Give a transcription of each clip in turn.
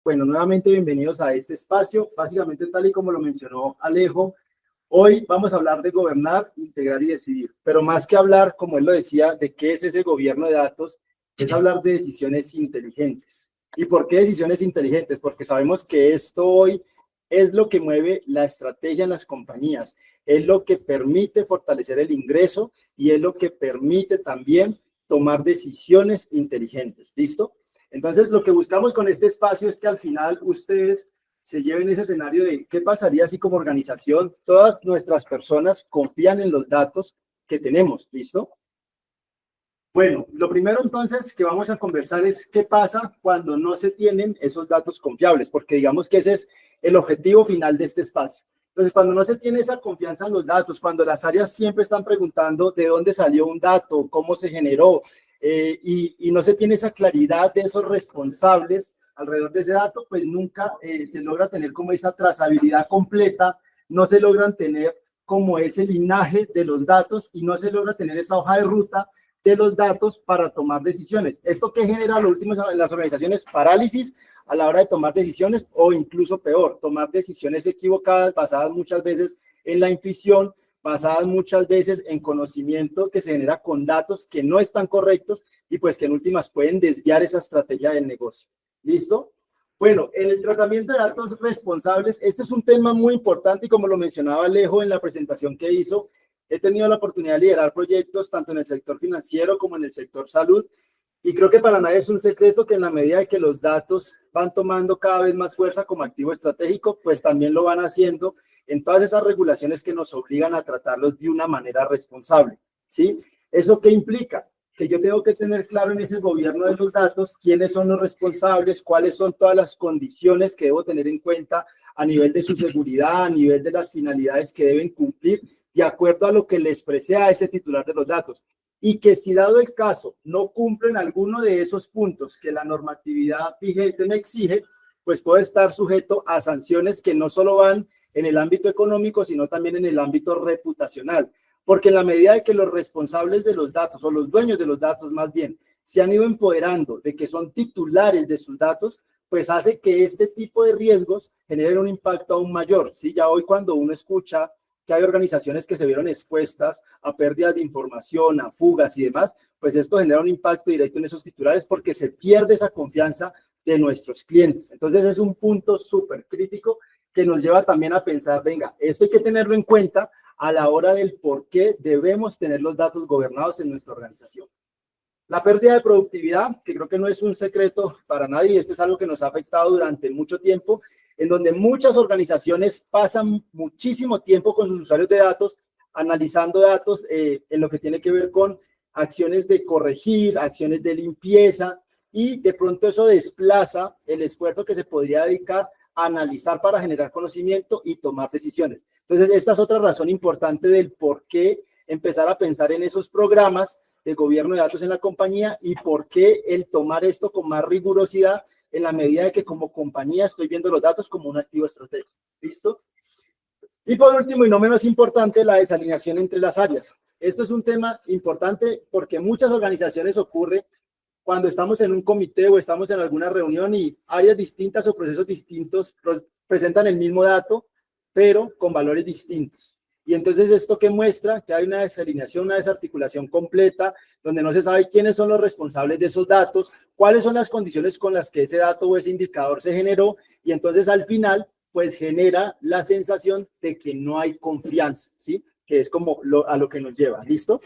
Bueno, nuevamente bienvenidos a este espacio. Básicamente, tal y como lo mencionó Alejo, hoy vamos a hablar de gobernar, integrar y decidir. Pero más que hablar, como él lo decía, de qué es ese gobierno de datos, es hablar de decisiones inteligentes. ¿Y por qué decisiones inteligentes? Porque sabemos que esto hoy es lo que mueve la estrategia en las compañías, es lo que permite fortalecer el ingreso y es lo que permite también tomar decisiones inteligentes. ¿Listo? Entonces, lo que buscamos con este espacio es que al final ustedes se lleven ese escenario de qué pasaría si como organización todas nuestras personas confían en los datos que tenemos, ¿listo? Bueno, lo primero entonces que vamos a conversar es qué pasa cuando no se tienen esos datos confiables, porque digamos que ese es el objetivo final de este espacio. Entonces, cuando no se tiene esa confianza en los datos, cuando las áreas siempre están preguntando de dónde salió un dato, cómo se generó, y no se tiene esa claridad de esos responsables alrededor de ese dato, pues nunca se logra tener como esa trazabilidad completa, no se logran tener como ese linaje de los datos y no se logra tener esa hoja de ruta de los datos para tomar decisiones. ¿Esto qué genera lo último en las organizaciones? Parálisis a la hora de tomar decisiones o incluso peor, tomar decisiones equivocadas basadas muchas veces en la intuición, basadas muchas veces en conocimiento que se genera con datos que no están correctos y pues que en últimas pueden desviar esa estrategia del negocio. ¿Listo? Bueno, en el tratamiento de datos responsables, este es un tema muy importante y como lo mencionaba Alejo en la presentación que hizo, he tenido la oportunidad de liderar proyectos tanto en el sector financiero como en el sector salud y creo que para nadie es un secreto que en la medida de que los datos van tomando cada vez más fuerza como activo estratégico, pues también lo van haciendo en todas esas regulaciones que nos obligan a tratarlos de una manera responsable, ¿sí? ¿Eso qué implica? Que yo tengo que tener claro en ese gobierno de los datos quiénes son los responsables, cuáles son todas las condiciones que debo tener en cuenta a nivel de su seguridad, a nivel de las finalidades que deben cumplir, de acuerdo a lo que le expresé a ese titular de los datos. Y que si dado el caso no cumplen alguno de esos puntos que la normatividad vigente me exige, pues puedo estar sujeto a sanciones que no solo van en el ámbito económico, sino también en el ámbito reputacional. Porque en la medida de que los responsables de los datos, o los dueños de los datos más bien, se han ido empoderando de que son titulares de sus datos, pues hace que este tipo de riesgos generen un impacto aún mayor. ¿Sí? Ya hoy cuando uno escucha que hay organizaciones que se vieron expuestas a pérdidas de información, a fugas y demás, pues esto genera un impacto directo en esos titulares porque se pierde esa confianza de nuestros clientes. Entonces es un punto súper crítico que nos lleva también a pensar, venga, esto hay que tenerlo en cuenta a la hora del por qué debemos tener los datos gobernados en nuestra organización. La pérdida de productividad, que creo que no es un secreto para nadie, esto es algo que nos ha afectado durante mucho tiempo, en donde muchas organizaciones pasan muchísimo tiempo con sus usuarios de datos, analizando datos en lo que tiene que ver con acciones de corregir, acciones de limpieza, y de pronto eso desplaza el esfuerzo que se podría dedicar a analizar para generar conocimiento y tomar decisiones. Entonces, esta es otra razón importante del por qué empezar a pensar en esos programas de gobierno de datos en la compañía y por qué el tomar esto con más rigurosidad en la medida de que como compañía estoy viendo los datos como un activo estratégico. ¿Listo? Y por último, y no menos importante, la desalineación entre las áreas. Esto es un tema importante porque muchas organizaciones ocurre cuando estamos en un comité o estamos en alguna reunión y áreas distintas o procesos distintos presentan el mismo dato, pero con valores distintos. Y entonces esto que muestra que hay una desalineación, una desarticulación completa, donde no se sabe quiénes son los responsables de esos datos, cuáles son las condiciones con las que ese dato o ese indicador se generó, y entonces al final, pues genera la sensación de que no hay confianza, ¿sí? Que es como a lo que nos lleva, ¿listo?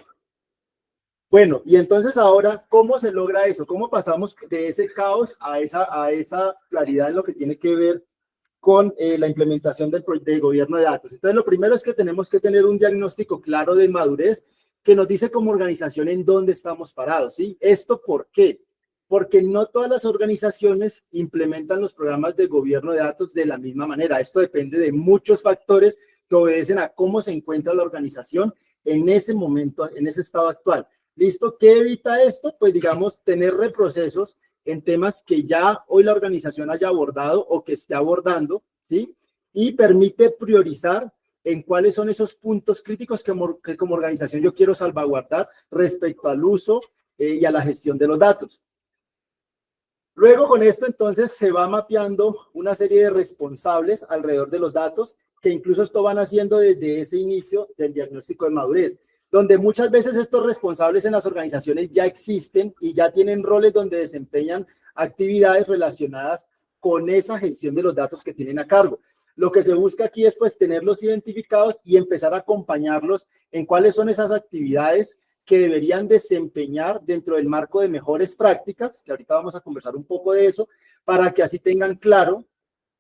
Bueno, y entonces ahora, ¿cómo se logra eso? ¿Cómo pasamos de ese caos a esa claridad en lo que tiene que ver con la implementación del gobierno de datos? Entonces, lo primero es que tenemos que tener un diagnóstico claro de madurez que nos dice como organización en dónde estamos parados, ¿sí? ¿Esto por qué? Porque no todas las organizaciones implementan los programas de gobierno de datos de la misma manera. Esto depende de muchos factores que obedecen a cómo se encuentra la organización en ese momento, en ese estado actual. ¿Listo? ¿Qué evita esto? Pues digamos, tener reprocesos en temas que ya hoy la organización haya abordado o que esté abordando, ¿sí? Y permite priorizar en cuáles son esos puntos críticos que como organización yo quiero salvaguardar respecto al uso y a la gestión de los datos. Luego con esto entonces se va mapeando una serie de responsables alrededor de los datos, que incluso esto van haciendo desde ese inicio del diagnóstico de madurez, donde muchas veces estos responsables en las organizaciones ya existen y ya tienen roles donde desempeñan actividades relacionadas con esa gestión de los datos que tienen a cargo. Lo que se busca aquí es pues tenerlos identificados y empezar a acompañarlos en cuáles son esas actividades que deberían desempeñar dentro del marco de mejores prácticas, que ahorita vamos a conversar un poco de eso, para que así tengan claro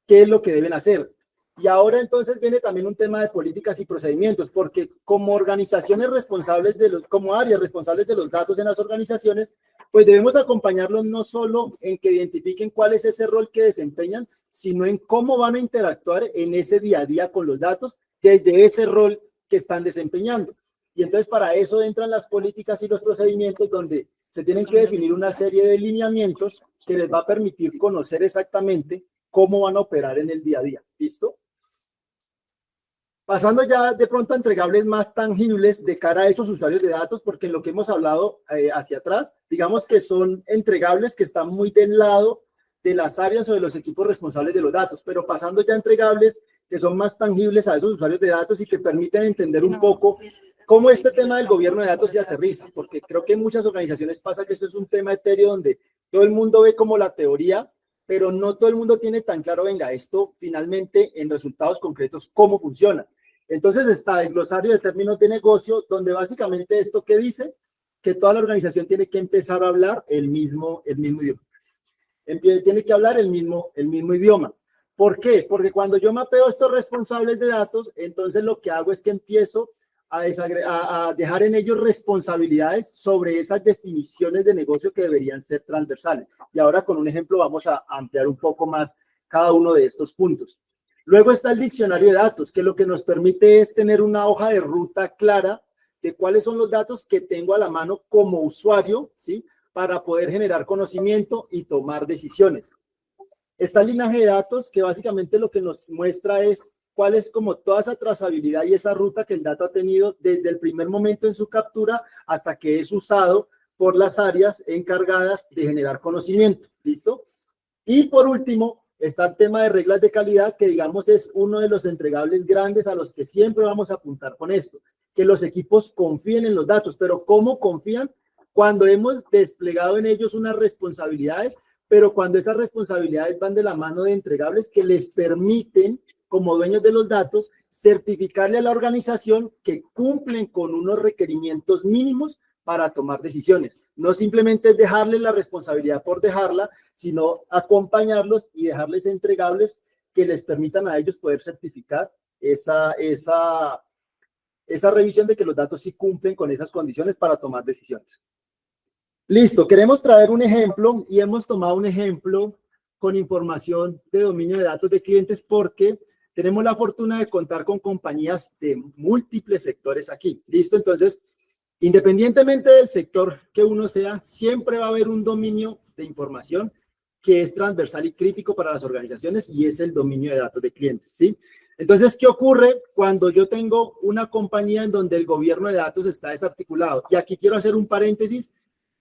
qué es lo que deben hacer. Y ahora entonces viene también un tema de políticas y procedimientos, porque como organizaciones responsables como áreas responsables de los datos en las organizaciones, pues debemos acompañarlos no solo en que identifiquen cuál es ese rol que desempeñan, sino en cómo van a interactuar en ese día a día con los datos desde ese rol que están desempeñando. Y entonces para eso entran las políticas y los procedimientos donde se tienen que definir una serie de lineamientos que les va a permitir conocer exactamente cómo van a operar en el día a día. ¿Listo? Pasando ya de pronto a entregables más tangibles de cara a esos usuarios de datos, porque en lo que hemos hablado hacia atrás, digamos que son entregables que están muy del lado de las áreas o de los equipos responsables de los datos, pero pasando ya a entregables que son más tangibles a esos usuarios de datos y que permiten entender un poco cómo este tema del gobierno de datos se aterriza, porque creo que en muchas organizaciones pasa que esto es un tema etéreo donde todo el mundo ve como la teoría, pero no todo el mundo tiene tan claro, venga, esto finalmente en resultados concretos, ¿cómo funciona? Entonces está el glosario de términos de negocio, donde básicamente esto que dice, que toda la organización tiene que empezar a hablar el mismo idioma. Tiene que hablar el mismo idioma. ¿Por qué? Porque cuando yo mapeo estos responsables de datos, entonces lo que hago es que empiezo a dejar en ellos responsabilidades sobre esas definiciones de negocio que deberían ser transversales. Y ahora con un ejemplo vamos a ampliar un poco más cada uno de estos puntos. Luego está el diccionario de datos, que lo que nos permite es tener una hoja de ruta clara de cuáles son los datos que tengo a la mano como usuario, ¿sí? Para poder generar conocimiento y tomar decisiones. Está el linaje de datos, que básicamente lo que nos muestra es cuál es como toda esa trazabilidad y esa ruta que el dato ha tenido desde el primer momento en su captura hasta que es usado por las áreas encargadas de generar conocimiento. ¿Listo? Y por último, está el tema de reglas de calidad, que digamos es uno de los entregables grandes a los que siempre vamos a apuntar con esto, que los equipos confíen en los datos, pero ¿cómo confían? Cuando hemos desplegado en ellos unas responsabilidades, pero cuando esas responsabilidades van de la mano de entregables que les permiten, como dueños de los datos, certificarle a la organización que cumplen con unos requerimientos mínimos para tomar decisiones. No simplemente es dejarles la responsabilidad por dejarla, sino acompañarlos y dejarles entregables que les permitan a ellos poder certificar esa revisión de que los datos sí cumplen con esas condiciones para tomar decisiones. Listo, queremos traer un ejemplo y hemos tomado un ejemplo con información de dominio de datos de clientes porque tenemos la fortuna de contar con compañías de múltiples sectores aquí. Listo, entonces, independientemente del sector que uno sea, siempre va a haber un dominio de información que es transversal y crítico para las organizaciones y es el dominio de datos de clientes, ¿sí? Entonces, ¿qué ocurre cuando yo tengo una compañía en donde el gobierno de datos está desarticulado? Y aquí quiero hacer un paréntesis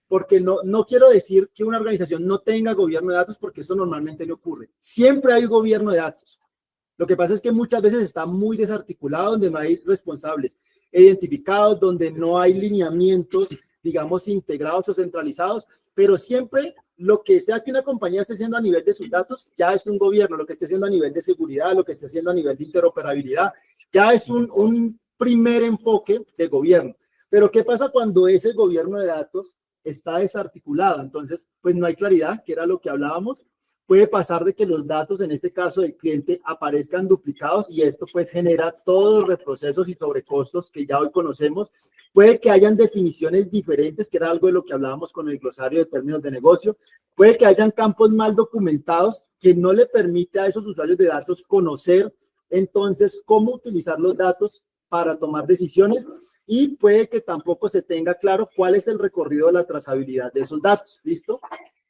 porque no quiero decir que una organización no tenga gobierno de datos porque eso normalmente no ocurre. Siempre hay gobierno de datos. Lo que pasa es que muchas veces está muy desarticulado, donde no hay responsables identificados, donde no hay lineamientos, digamos, integrados o centralizados, pero siempre lo que sea que una compañía esté haciendo a nivel de sus datos, ya es un gobierno, lo que esté haciendo a nivel de seguridad, lo que esté haciendo a nivel de interoperabilidad, ya es un primer enfoque de gobierno. Pero ¿qué pasa cuando ese gobierno de datos está desarticulado? Entonces, pues no hay claridad, que era lo que hablábamos. Puede pasar de que los datos, en este caso del cliente, aparezcan duplicados y esto pues genera todos los reprocesos y sobrecostos que ya hoy conocemos. Puede que hayan definiciones diferentes, que era algo de lo que hablábamos con el glosario de términos de negocio. Puede que hayan campos mal documentados que no le permite a esos usuarios de datos conocer entonces cómo utilizar los datos para tomar decisiones. Y puede que tampoco se tenga claro cuál es el recorrido de la trazabilidad de esos datos. ¿Listo?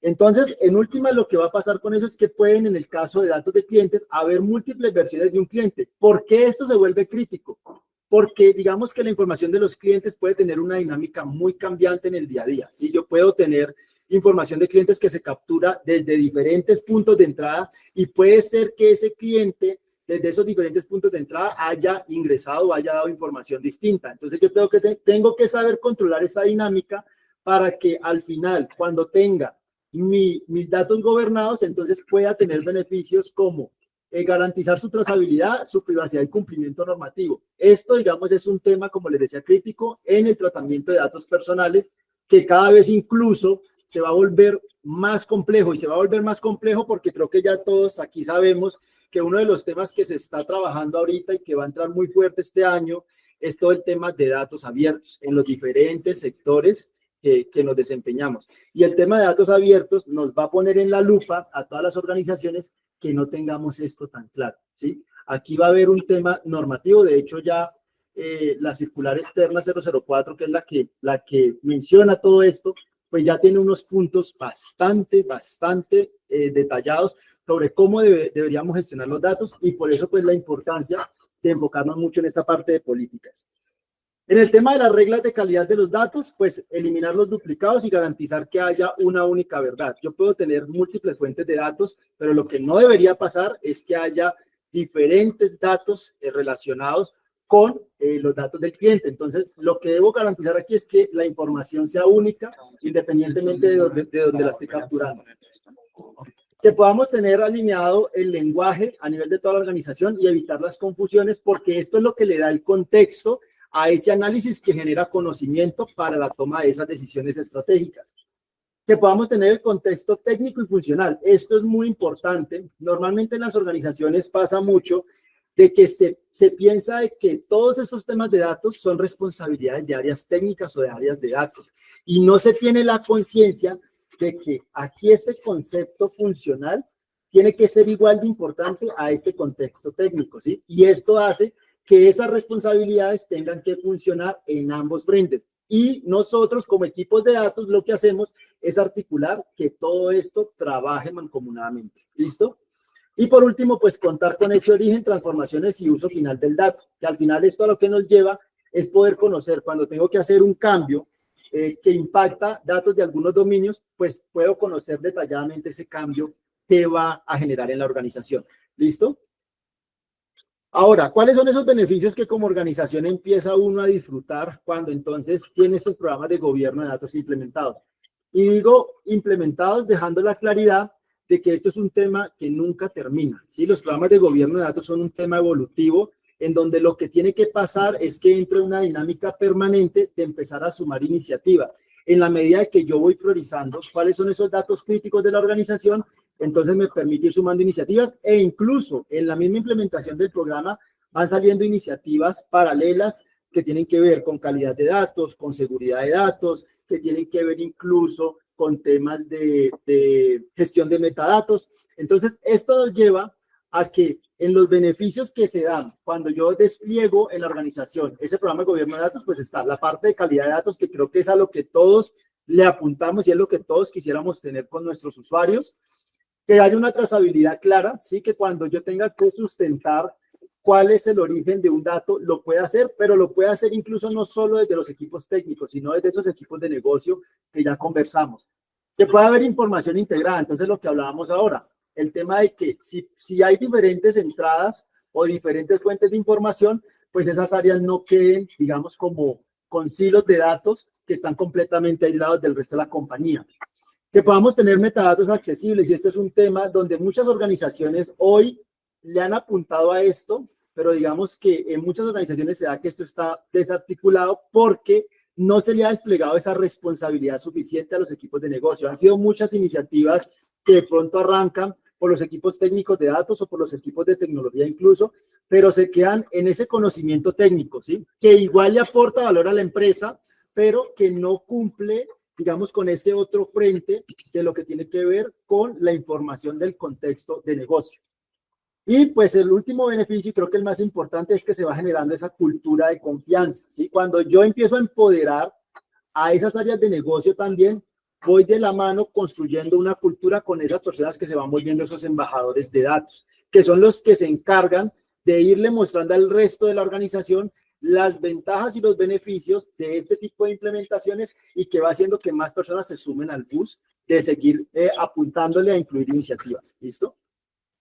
Entonces, en última, lo que va a pasar con eso es que pueden, en el caso de datos de clientes, haber múltiples versiones de un cliente. ¿Por qué esto se vuelve crítico? Porque digamos que la información de los clientes puede tener una dinámica muy cambiante en el día a día, ¿sí? Yo puedo tener información de clientes que se captura desde diferentes puntos de entrada y puede ser que ese cliente desde esos diferentes puntos de entrada haya ingresado o haya dado información distinta. Entonces yo tengo que saber controlar esa dinámica para que al final, cuando tenga mis datos gobernados, entonces pueda tener beneficios como garantizar su trazabilidad, su privacidad y cumplimiento normativo. Esto, digamos, es un tema, como les decía, crítico en el tratamiento de datos personales, que cada vez incluso se va a volver más complejo, y se va a volver más complejo porque creo que ya todos aquí sabemos que uno de los temas que se está trabajando ahorita y que va a entrar muy fuerte este año es todo el tema de datos abiertos en los diferentes sectores que nos desempeñamos. Y el tema de datos abiertos nos va a poner en la lupa a todas las organizaciones que no tengamos esto tan claro, ¿sí? Aquí va a haber un tema normativo, de hecho ya la circular externa 004, que es la que menciona todo esto, pues ya tiene unos puntos bastante detallados sobre cómo deberíamos gestionar los datos, y por eso pues la importancia de enfocarnos mucho en esta parte de políticas. En el tema de las reglas de calidad de los datos, pues eliminar los duplicados y garantizar que haya una única verdad. Yo puedo tener múltiples fuentes de datos, pero lo que no debería pasar es que haya diferentes datos relacionados con los datos del cliente. Entonces, lo que debo garantizar aquí es que la información sea única, independientemente de donde la esté capturando. Que podamos tener alineado el lenguaje a nivel de toda la organización y evitar las confusiones, porque esto es lo que le da el contexto a ese análisis que genera conocimiento para la toma de esas decisiones estratégicas. Que podamos tener el contexto técnico y funcional. Esto es muy importante. Normalmente en las organizaciones pasa mucho de que se piensa de que todos estos temas de datos son responsabilidades de áreas técnicas o de áreas de datos, y no se tiene la conciencia de que aquí este concepto funcional tiene que ser igual de importante a este contexto técnico, ¿sí? Y esto hace que esas responsabilidades tengan que funcionar en ambos frentes. Y nosotros, como equipos de datos, lo que hacemos es articular que todo esto trabaje mancomunadamente. ¿Listo? Y por último, pues contar con ese origen, transformaciones y uso final del dato, que al final esto a lo que nos lleva es poder conocer cuando tengo que hacer un cambio que impacta datos de algunos dominios, pues puedo conocer detalladamente ese cambio que va a generar en la organización. ¿Listo? Ahora, ¿cuáles son esos beneficios que como organización empieza uno a disfrutar cuando entonces tiene estos programas de gobierno de datos implementados? Y digo implementados dejando la claridad de que esto es un tema que nunca termina, ¿sí? Los programas de gobierno de datos son un tema evolutivo en donde lo que tiene que pasar es que entre una dinámica permanente de empezar a sumar iniciativas. En la medida que yo voy priorizando cuáles son esos datos críticos de la organización, entonces me permite ir sumando iniciativas, e incluso en la misma implementación del programa van saliendo iniciativas paralelas que tienen que ver con calidad de datos, con seguridad de datos, que tienen que ver incluso con temas de gestión de metadatos. Entonces, esto nos lleva a que en los beneficios que se dan cuando yo despliego en la organización ese programa de gobierno de datos, pues está la parte de calidad de datos, que creo que es a lo que todos le apuntamos y es lo que todos quisiéramos tener con nuestros usuarios. Que haya una trazabilidad clara, sí, que cuando yo tenga que sustentar cuál es el origen de un dato, lo puede hacer, pero lo puede hacer incluso no solo desde los equipos técnicos, sino desde esos equipos de negocio que ya conversamos. Que pueda haber información integrada, entonces lo que hablábamos ahora, el tema de que si hay diferentes entradas o diferentes fuentes de información, pues esas áreas no queden, digamos, como con silos de datos que están completamente aislados del resto de la compañía. Que podamos tener metadatos accesibles, y esto es un tema donde muchas organizaciones hoy le han apuntado a esto, pero digamos que en muchas organizaciones se da que esto está desarticulado porque no se le ha desplegado esa responsabilidad suficiente a los equipos de negocio. Han sido muchas iniciativas que de pronto arrancan por los equipos técnicos de datos o por los equipos de tecnología incluso, pero se quedan en ese conocimiento técnico, ¿sí? Que igual le aporta valor a la empresa, pero que no cumple, digamos, con ese otro frente de lo que tiene que ver con la información del contexto de negocio. Y pues el último beneficio, y creo que el más importante, es que se va generando esa cultura de confianza, ¿sí? Cuando yo empiezo a empoderar a esas áreas de negocio también, voy de la mano construyendo una cultura con esas personas que se van volviendo esos embajadores de datos, que son los que se encargan de irle mostrando al resto de la organización las ventajas y los beneficios de este tipo de implementaciones, y que va haciendo que más personas se sumen al bus de seguir apuntándole a incluir iniciativas. ¿Listo?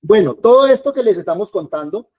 Bueno, todo esto que les estamos contando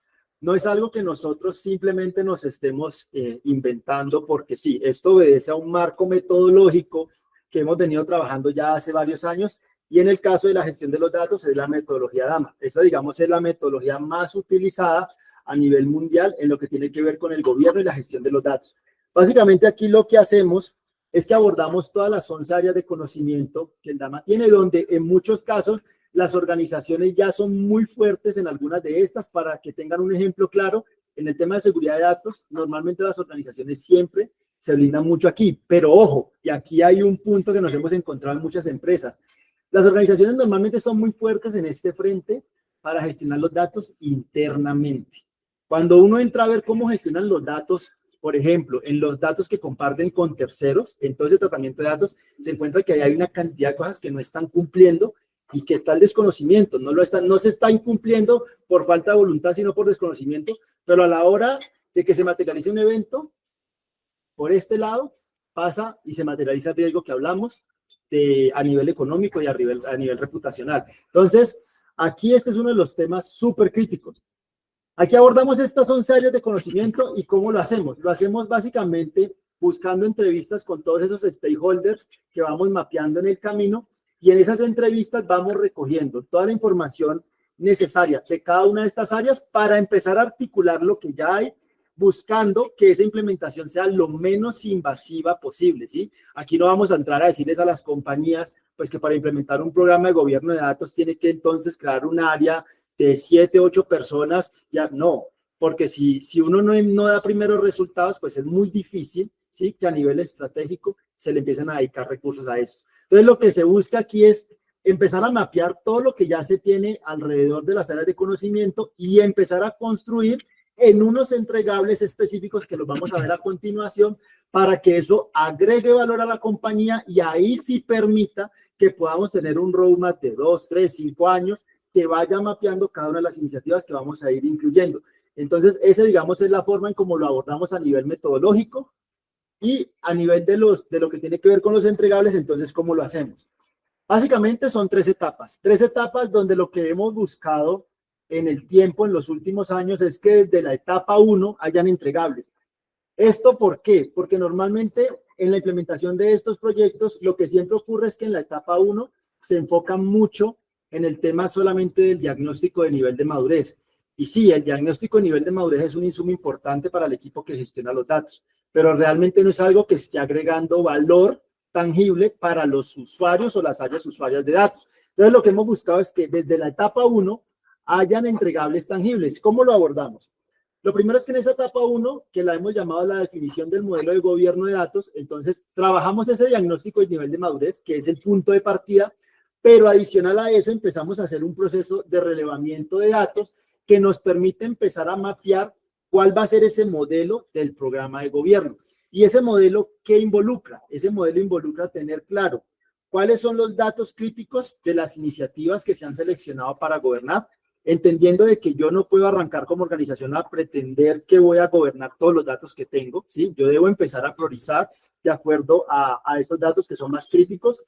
no es algo que nosotros simplemente nos estemos inventando porque sí, esto obedece a un marco metodológico que hemos venido trabajando ya hace varios años y en el caso de la gestión de los datos es la metodología DAMA. Esta, digamos, es la metodología más utilizada a nivel mundial en lo que tiene que ver con el gobierno y la gestión de los datos. Básicamente aquí lo que hacemos es que abordamos todas las 11 áreas de conocimiento que el DAMA tiene, donde en muchos casos las organizaciones ya son muy fuertes en algunas de estas. Para que tengan un ejemplo claro, en el tema de seguridad de datos, normalmente las organizaciones siempre se blindan mucho aquí, pero ojo, y aquí hay un punto que nos hemos encontrado en muchas empresas. Las organizaciones normalmente son muy fuertes en este frente para gestionar los datos internamente. Cuando uno entra a ver cómo gestionan los datos, por ejemplo, en los datos que comparten con terceros, en todo ese tratamiento de datos, se encuentra que hay una cantidad de cosas que no están cumpliendo y que está el desconocimiento, no se está incumpliendo por falta de voluntad, sino por desconocimiento, pero a la hora de que se materialice un evento, por este lado, pasa y se materializa el riesgo que hablamos a nivel económico y a nivel reputacional. Entonces, aquí este es uno de los temas súper críticos. Aquí abordamos estas 11 áreas de conocimiento y ¿cómo lo hacemos? Lo hacemos básicamente buscando entrevistas con todos esos stakeholders que vamos mapeando en el camino y en esas entrevistas vamos recogiendo toda la información necesaria de cada una de estas áreas para empezar a articular lo que ya hay, buscando que esa implementación sea lo menos invasiva posible, ¿sí? Aquí no vamos a entrar a decirles a las compañías pues que para implementar un programa de gobierno de datos tiene que entonces crear un área de 7, 8 personas, ya no, porque si uno no da primeros resultados, pues es muy difícil, ¿sí? Que a nivel estratégico se le empiecen a dedicar recursos a eso. Entonces lo que se busca aquí es empezar a mapear todo lo que ya se tiene alrededor de las áreas de conocimiento y empezar a construir en unos entregables específicos que los vamos a ver a continuación para que eso agregue valor a la compañía y ahí sí permita que podamos tener un roadmap de 2, 3, 5 años que vaya mapeando cada una de las iniciativas que vamos a ir incluyendo. Entonces, ese, digamos, es la forma en cómo lo abordamos a nivel metodológico y a nivel de lo que tiene que ver con los entregables, entonces, ¿cómo lo hacemos? Básicamente son 3 etapas donde lo que hemos buscado en el tiempo, en los últimos años, es que desde la etapa 1 hayan entregables. ¿Esto por qué? Porque normalmente en la implementación de estos proyectos, lo que siempre ocurre es que en la etapa 1 se enfoca mucho en el tema solamente del diagnóstico de nivel de madurez. Y sí, el diagnóstico de nivel de madurez es un insumo importante para el equipo que gestiona los datos, pero realmente no es algo que esté agregando valor tangible para los usuarios o las áreas usuarias de datos. Entonces, lo que hemos buscado es que desde la etapa 1 hayan entregables tangibles. ¿Cómo lo abordamos? Lo primero es que en esa etapa 1, que la hemos llamado la definición del modelo de gobierno de datos, entonces trabajamos ese diagnóstico de nivel de madurez, que es el punto de partida, pero adicional a eso empezamos a hacer un proceso de relevamiento de datos que nos permite empezar a mapear cuál va a ser ese modelo del programa de gobierno. Y ese modelo, ¿qué involucra? Ese modelo involucra tener claro cuáles son los datos críticos de las iniciativas que se han seleccionado para gobernar, entendiendo de que yo no puedo arrancar como organización a pretender que voy a gobernar todos los datos que tengo, ¿sí? Yo debo empezar a priorizar de acuerdo a esos datos que son más críticos.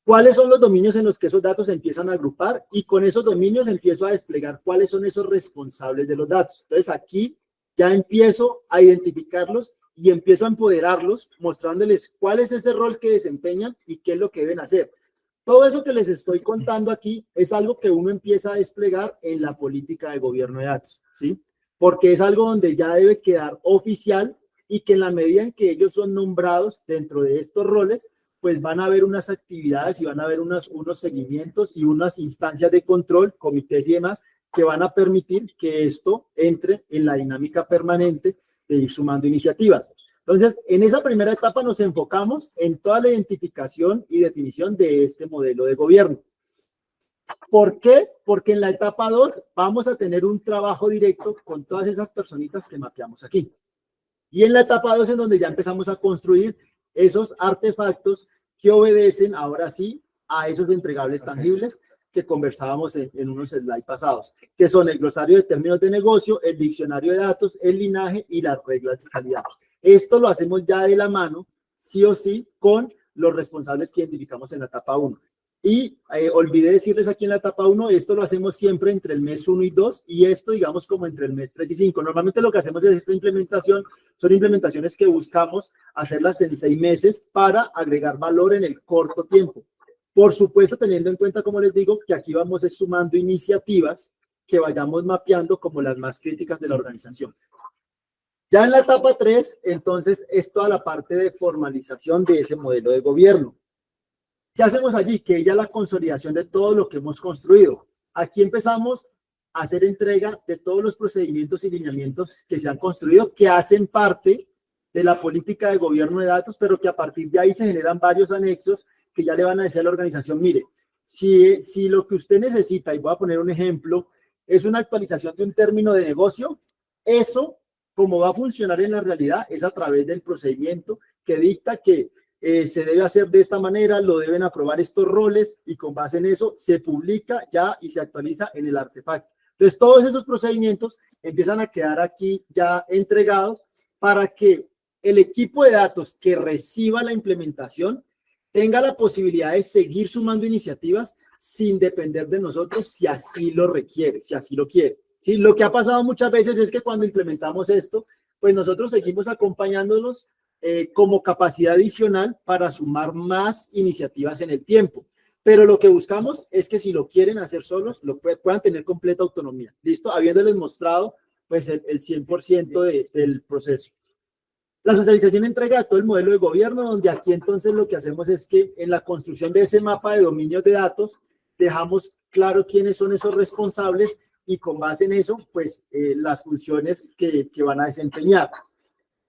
¿Cuáles son los dominios en los que esos datos se empiezan a agrupar? Y con esos dominios empiezo a desplegar cuáles son esos responsables de los datos. Entonces aquí ya empiezo a identificarlos y empiezo a empoderarlos, mostrándoles cuál es ese rol que desempeñan y qué es lo que deben hacer. Todo eso que les estoy contando aquí es algo que uno empieza a desplegar en la política de gobierno de datos, ¿sí? Porque es algo donde ya debe quedar oficial y que en la medida en que ellos son nombrados dentro de estos roles, pues van a haber unas actividades y van a haber unos seguimientos y unas instancias de control, comités y demás, que van a permitir que esto entre en la dinámica permanente de ir sumando iniciativas. Entonces, en esa primera etapa nos enfocamos en toda la identificación y definición de este modelo de gobierno. ¿Por qué? Porque en la etapa 2 vamos a tener un trabajo directo con todas esas personitas que mapeamos aquí. Y en la etapa 2 es donde ya empezamos a construir esos artefactos que obedecen ahora sí a esos entregables tangibles que conversábamos en unos slides pasados, que son el glosario de términos de negocio, el diccionario de datos, el linaje y las reglas de calidad. Esto lo hacemos ya de la mano, sí o sí, con los responsables que identificamos en la etapa 1. Y olvidé decirles aquí en la etapa 1, esto lo hacemos siempre entre el mes 1 y 2, y esto, digamos, como entre el mes 3 y 5. Normalmente lo que hacemos es esta implementación, son implementaciones que buscamos hacerlas en 6 meses para agregar valor en el corto tiempo. Por supuesto, teniendo en cuenta, como les digo, que aquí vamos sumando iniciativas que vayamos mapeando como las más críticas de la organización. Ya en la etapa 3, entonces, es toda la parte de formalización de ese modelo de gobierno. ¿Qué hacemos allí? Que ya la consolidación de todo lo que hemos construido. Aquí empezamos a hacer entrega de todos los procedimientos y lineamientos que se han construido, que hacen parte de la política de gobierno de datos, pero que a partir de ahí se generan varios anexos que ya le van a decir a la organización, mire, si lo que usted necesita, y voy a poner un ejemplo, es una actualización de un término de negocio, eso, como va a funcionar en la realidad, es a través del procedimiento que dicta que se debe hacer de esta manera, lo deben aprobar estos roles y con base en eso se publica ya y se actualiza en el artefacto. Entonces todos esos procedimientos empiezan a quedar aquí ya entregados para que el equipo de datos que reciba la implementación tenga la posibilidad de seguir sumando iniciativas sin depender de nosotros si así lo requiere, si así lo quiere. ¿Sí? Lo que ha pasado muchas veces es que cuando implementamos esto, pues nosotros seguimos acompañándolos como capacidad adicional para sumar más iniciativas en el tiempo. Pero lo que buscamos es que si lo quieren hacer solos, lo puedan tener completa autonomía. ¿Listo? Habiéndoles mostrado pues el 100% del proceso. La socialización entrega todo el modelo de gobierno, donde aquí entonces lo que hacemos es que en la construcción de ese mapa de dominios de datos, dejamos claro quiénes son esos responsables y con base en eso, pues las funciones que van a desempeñar.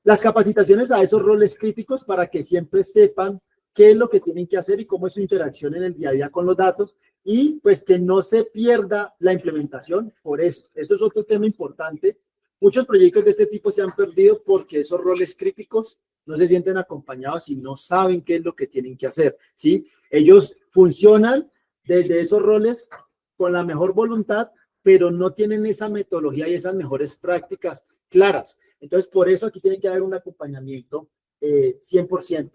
Las capacitaciones a esos roles críticos para que siempre sepan qué es lo que tienen que hacer y cómo es su interacción en el día a día con los datos y pues que no se pierda la implementación por eso. Eso es otro tema importante. Muchos proyectos de este tipo se han perdido porque esos roles críticos no se sienten acompañados y no saben qué es lo que tienen que hacer, ¿sí? Ellos funcionan desde esos roles con la mejor voluntad, pero no tienen esa metodología y esas mejores prácticas claras. Entonces, por eso aquí tiene que haber un acompañamiento 100%.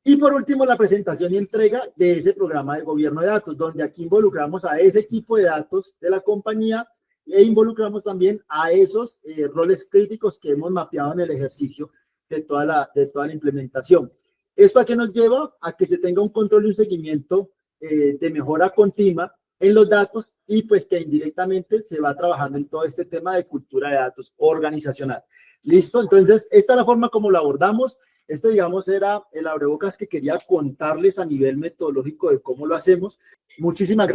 Y por último, la presentación y entrega de ese programa de gobierno de datos, donde aquí involucramos a ese equipo de datos de la compañía e involucramos también a esos roles críticos que hemos mapeado en el ejercicio de toda la implementación. ¿Esto a qué nos lleva? A que se tenga un control y un seguimiento de mejora continua en los datos y pues que indirectamente se va trabajando en todo este tema de cultura de datos organizacional. ¿Listo? Entonces, esta es la forma como lo abordamos. Este, digamos, era el abrebocas que quería contarles a nivel metodológico de cómo lo hacemos. Muchísimas gracias.